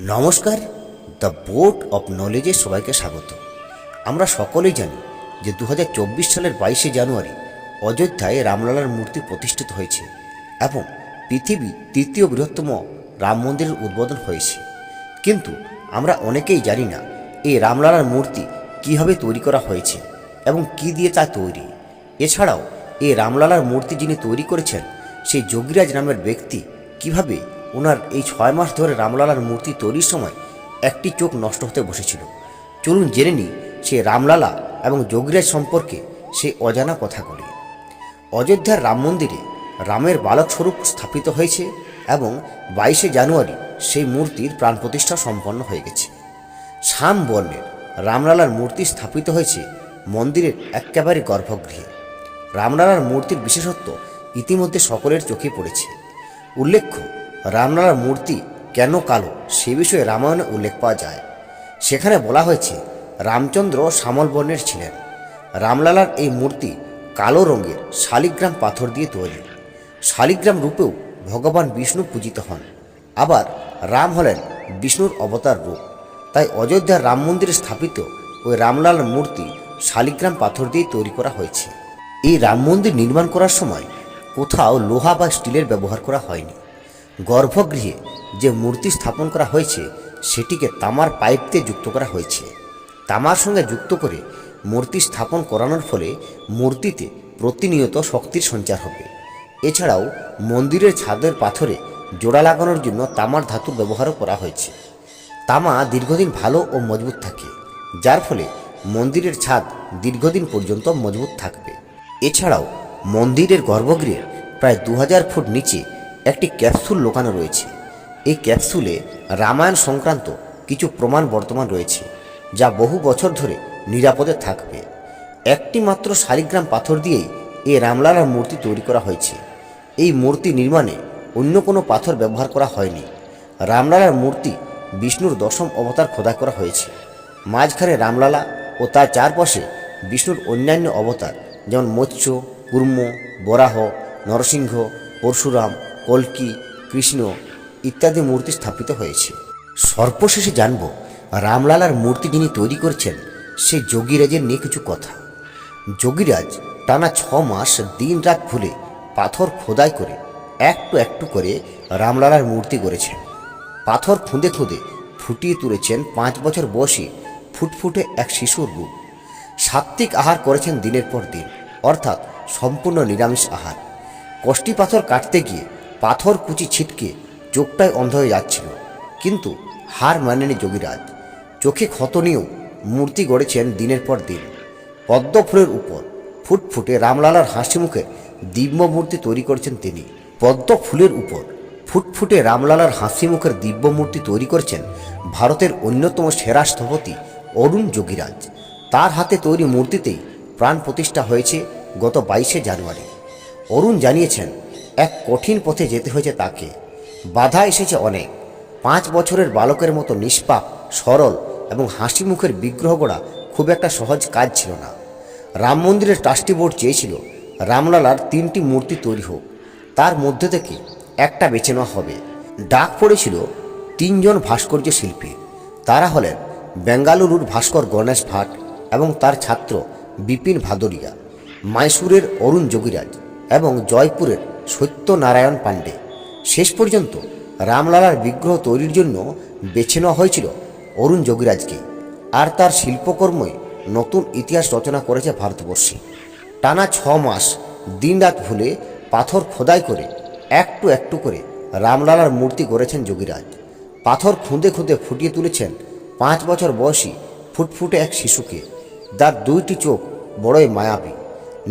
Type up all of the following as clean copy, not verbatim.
নমস্কার, the board of নলেজে সবাইকে স্বাগত। আমরা সকলেই জানি যে 2024 সালের 22শে জানুয়ারি অযোধ্যায় রামলালার মূর্তি প্রতিষ্ঠিত হয়েছে এবং পৃথিবীর তৃতীয় বৃহত্তম রাম মন্দিরের উদ্বোধন হয়েছে। কিন্তু আমরা অনেকেই জানি না এই রামলালার মূর্তি কিভাবে তৈরি করা হয়েছে এবং কি দিয়ে তা তৈরি। এছাড়াও এই রামলালার মূর্তি যিনি তৈরি করেছেন সেই যোগীরাজ নামের ব্যক্তি কিভাবে ওনার এই 6 মাস ধরে রামলালার মূর্তি তৈরির সময় একটি চোখ নষ্ট হতে বসেছিল। চলুন জেনে নিই সেই রামলালা এবং যোগীরাজ সম্পর্কে সেই অজানা কথাগুলি। অযোধ্যার রাম মন্দিরে রামের বালক স্বরূপ স্থাপিত হয়েছে এবং 22শে জানুয়ারি সেই মূর্তির প্রাণ প্রতিষ্ঠা সম্পন্ন হয়ে গেছে। শ্যাম বর্ণের রামলালার মূর্তি স্থাপিত হয়েছে মন্দিরের একেবারে গর্ভগৃহে। রামলালার মূর্তির বিশেষত্ব ইতিমধ্যে সকলের চোখে পড়েছে। উল্লেখ্য, রামলালার মূর্তি কেন কালো সে বিষয়ে রামায়ণে উল্লেখ পাওয়া যায়। সেখানে বলা হয়েছে রামচন্দ্র শ্যামল বর্ণের ছিলেন। রামলালার এই মূর্তি কালো রঙের শালিগ্রাম পাথর দিয়ে তৈরি। শালিগ্রাম রূপেও ভগবান বিষ্ণু পূজিত হন। আবার রাম হলেন বিষ্ণুর অবতার রূপ। তাই অযোধ্যার রাম মন্দিরে স্থাপিত ওই রামলালার মূর্তি শালিগ্রাম পাথর দিয়ে তৈরি করা হয়েছে। এই রাম মন্দির নির্মাণ করার সময় কোথাও লোহা বা স্টিলের ব্যবহার করা হয়নি। গর্ভগৃহে যে মূর্তি স্থাপন করা হয়েছে সেটিকে তামার পাইপ দিয়ে যুক্ত করা হয়েছে। তামার সঙ্গে যুক্ত করে মূর্তি স্থাপন করানোর ফলে মূর্তিতে প্রতিনিয়ত শক্তির সঞ্চার হবে। এছাড়াও মন্দিরের ছাদের পাথরে জোড়া লাগানোর জন্য তামার ধাতু ব্যবহারও করা হয়েছে। তামা দীর্ঘদিন ভালো ও মজবুত থাকে, যার ফলে মন্দিরের ছাদ দীর্ঘদিন পর্যন্ত মজবুত থাকবে। এছাড়াও মন্দিরের গর্ভগৃহের প্রায় 2000 ফুট নিচে একটি ক্যাপসুল লোকানো রয়েছে। এই ক্যাপসুলে রামায়ণ সংক্রান্ত কিছু প্রমাণ বর্তমান রয়েছে, যা বহু বছর ধরে নিরাপদে থাকবে। একটি মাত্র শালিগ্রাম পাথর দিয়েই এই রামলালার মূর্তি তৈরি করা হয়েছে। এই মূর্তি নির্মাণে অন্য কোনো পাথর ব্যবহার করা হয়নি। রামলালার মূর্তি বিষ্ণুর 10ম অবতার খোদাই করা হয়েছে। মাঝখানে রামলালা ও তার চারপাশে বিষ্ণুর অন্যান্য অবতার যেমন মৎস্য, কুর্ম, বরাহ, নরসিংহ, পরশুরাম, কল্কি, কৃষ্ণ ইত্যাদি মূর্তি স্থাপিত হয়েছে। সর্বশেষে জানব রামলালার মূর্তি যিনি তৈরি করেছেন সেই যোগীরাজের নিয়ে কিছু কথা। যোগীরাজ টানা 6 মাস দিন রাত ভুলে পাথর খোদাই করে একটু একটু করে রামলালার মূর্তি গড়েছেন। পাথর খুঁদে খুঁদে ফুটিয়ে তুলেছেন 5 বছর বয়সী ফুটফুটে এক শিশুর রূপ। সাত্ত্বিক আহার করেছেন দিনের পর দিন, অর্থাৎ সম্পূর্ণ নিরামিষ আহার। কষ্টি পাথর কাটতে গিয়ে পাথর কুচি ছিটকে চোখটাই অন্ধ হয়ে যাচ্ছিল, কিন্তু হার মানেনি যোগীরাজ। চোখে ক্ষত নিয়েও মূর্তি গড়েছেন দিনের পর দিন। পদ্ম ফুলের উপর ফুটফুটে রামলালার হাসি মুখের দিব্য মূর্তি তৈরি করেছেন তিনি। পদ্ম ফুলের উপর ফুটফুটে রামলালার হাসি মুখের দিব্য মূর্তি তৈরি করেছেন ভারতের অন্যতম সেরা স্থপতি অরুণ যোগীরাজ। তার হাতে তৈরি মূর্তিতেই প্রাণ প্রতিষ্ঠা হয়েছে গত 22শে জানুয়ারি। অরুণ জানিয়েছেন এক কঠিন পথে যেতে হয়েছে তাকে। বাধা এসেছে অনেক। 5 বছরের বালকের মতো নিষ্পাপ, সরল এবং হাসি মুখের বিগ্রহ গড়া খুব একটা সহজ কাজ ছিল না। রাম মন্দিরের ট্রাস্টি বোর্ড চেয়েছিল রামলালার 3টি মূর্তি তৈরি হোক, তার মধ্যে থেকে একটা বেছে নেওয়া হবে। ডাক পড়েছিল 3 জন ভাস্কর্য শিল্পী। তারা হলেন বেঙ্গালুরুর ভাস্কর গণেশ ভাট এবং তার ছাত্র বিপিন ভাদরিয়া, মাইসুরের অরুণ যোগীরাজ এবং জয়পুরের সত্যনারায়ণ পাণ্ডে। শেষ পর্যন্ত রামলালার বিগ্রহ তৈরির জন্য বেছে নেওয়া হয়েছিল অরুণ যোগীরাজকে। আর তার শিল্পকর্মই নতুন ইতিহাস রচনা করেছে ভারতবর্ষে। টানা 6 মাস দিনরাত ভুলে পাথর খোদাই করে একটু একটু করে রামলালার মূর্তি গড়েছেন যোগীরাজ। পাথর খুঁদে খুঁদে ফুটিয়ে তুলেছেন 5 বছর বয়সী ফুটফুটে এক শিশুকে। যার 2টি চোখ বড়ই মায়াবী,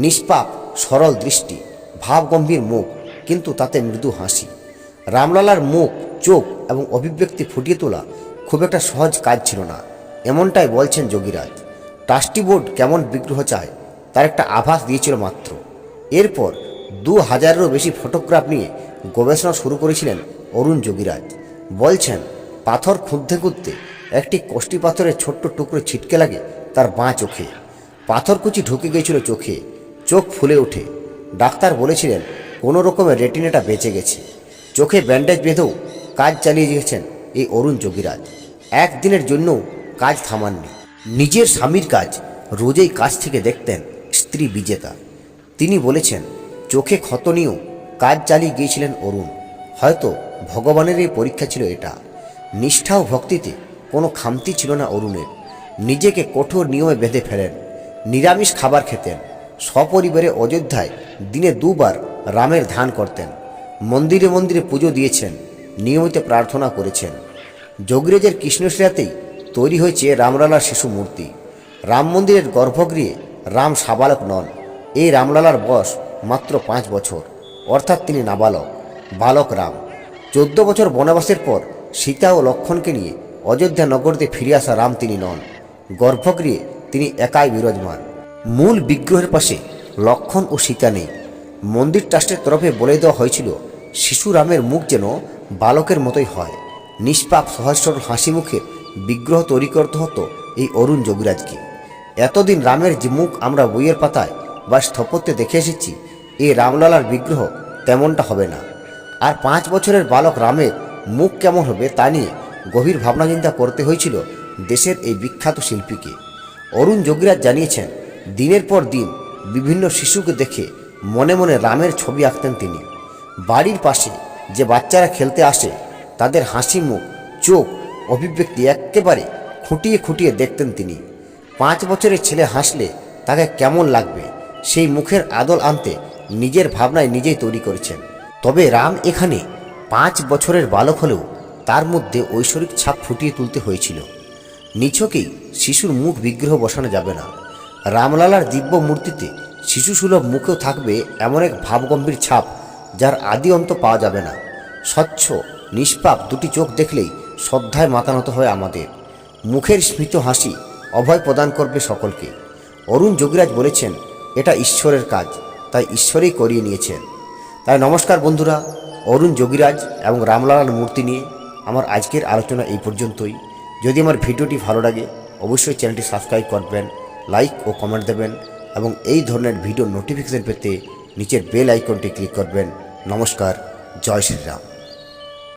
নিষ্পাপ সরল দৃষ্টি, ভাবগম্ভীর মুখ, কিন্তু তাতে মৃদু হাসি। রামলালার মুখ, চোখ এবং অভিব্যক্তি ফুটিয়ে তোলা খুব একটা সহজ কাজ ছিল না, এমনটাই বলছেন যোগীরাজ। ট্রাস্টি বোর্ড কেমন বিগ্রহ চায় তার একটা আভাস দিয়েছিল মাত্র। এরপর 2000-এরও বেশি ফটোগ্রাফ নিয়ে গবেষণা শুরু করেছিলেন অরুণ যোগীরাজ। বলছেন পাথর খুঁজতে খুঁজতে একটি কষ্টি পাথরের ছোট্ট টুকরো ছিটকে লাগে তার বাঁ চোখে। পাথরকুচি ঢুকে গিয়েছিল চোখে, চোখ ফুলে ওঠে। ডাক্তার বলেছিলেন কোনো রকমের রেটিনাটা বেঁচে গেছে। চোখে ব্যান্ডেজ বেঁধেও কাজ চালিয়ে গিয়েছেন এই অরুণ যোগীরাজ। একদিনের জন্য কাজ থামাননি। নিজের স্বামীর কাজ রোজই কাজ থেকে দেখতেন স্ত্রী বিজেতা। তিনি বলেছেন, চোখে ক্ষত নিয়েও কাজ চালিয়ে গিয়েছিলেন অরুণ। হয়তো ভগবানের এই পরীক্ষা ছিল এটা। নিষ্ঠা ও ভক্তিতে কোনো খামতি ছিল না অরুণের। নিজেকে কঠোর নিয়মে বেঁধে ফেলেন। নিরামিষ খাবার খেতেন। সপরিবারে অযোধ্যায় দিনে 2 বার রামের ধ্যান করতেন। মন্দিরে মন্দিরে পুজো দিয়েছেন। নিয়মিত প্রার্থনা করেছেন। যোগীরাজের কৃষ্ণশিলাতেই তৈরি হয়েছে রামলালার শিশু মূর্তি। রাম মন্দিরের গর্ভগৃহে রাম সাবালক নন। এই রামলালার বয়স মাত্র 5 বছর, অর্থাৎ তিনি নাবালক। বালক রাম 14 বছর বনবাসের পর সীতা ও লক্ষ্মণকে নিয়ে অযোধ্যা নগরীতে ফিরে আসা রাম তিনি নন। গর্ভগৃহে তিনি একাই বিরাজমান। মূল বিগ্রহের পাশে লক্ষ্মণ ও সীতা নেই। মন্দির ট্রাস্টের তরফে বলে দেওয়া হয়েছিল, শিশু রামের মুখ যেন বালকের মতোই হয়। নিষ্পাপ সহজ সরল হাসি মুখের বিগ্রহ তৈরি করতে হতো এই অরুণ যোগীরাজকে। এতদিন রামের যে মুখ আমরা বইয়ের পাতায় বা স্থপত্যে দেখে এসেছি, এই রামলালার বিগ্রহ তেমনটা হবে না। আর 5 বছরের বালক রামের মুখ কেমন হবে তা নিয়ে গভীর ভাবনা চিন্তা করতে হয়েছিল দেশের এই বিখ্যাত শিল্পীকে। অরুণ যোগীরাজ জানিয়েছেন, দিনের পর দিন বিভিন্ন শিশুকে দেখে মনে মনে রামের ছবি আঁকতেন তিনি। বাড়ির পাশে যে বাচ্চারা খেলতে আসে তাদের হাসি মুখ, চোখ, অভিব্যক্তি একেবারে খুঁটিয়ে খুঁটিয়ে দেখতেন তিনি। 5 বছরের ছেলে হাসলে তাকে কেমন লাগবে সেই মুখের আদল আনতে নিজের ভাবনায় নিজেই তৈরি করেছেন। তবে রাম এখানে 5 বছরের বালক হলেও তার মধ্যে ঐশ্বরিক ছাপ ফুটিয়ে তুলতে হয়েছিল। নিছকেই শিশুর মুখ বিগ্রহ বসানো যাবে না। রামলালার দিব্য মূর্তিতে শিশুসুলভ মুখেও থাকবে এমন এক ভাবগম্ভীর ছাপ যার আদি অন্ত পাওয়া যাবে না। স্বচ্ছ নিষ্পাপ দুটি চোখ দেখলেই শ্রদ্ধায় মাথা নত হয় আমাদের। মুখের স্মিত হাসি অভয় প্রদান করবে সকলকে। অরুণ যোগীরাজ বলেছেন, এটা ঈশ্বরের কাজ, তাই ঈশ্বরেই করিয়ে নিয়েছেন। তাই নমস্কার বন্ধুরা, অরুণ যোগীরাজ এবং রামলালার মূর্তি নিয়ে আমার আজকের আলোচনা এই পর্যন্তই। যদি আমার ভিডিওটি ভালো লাগে অবশ্যই চ্যানেলটি সাবস্ক্রাইব করবেন, লাইক ও কমেন্ট দেবেন এবং এই ধরনের ভিডিও নোটিফিকেশন পেতে নিচের বেল আইকনটি ক্লিক করবেন। নমস্কার, জয় শ্রীরাম।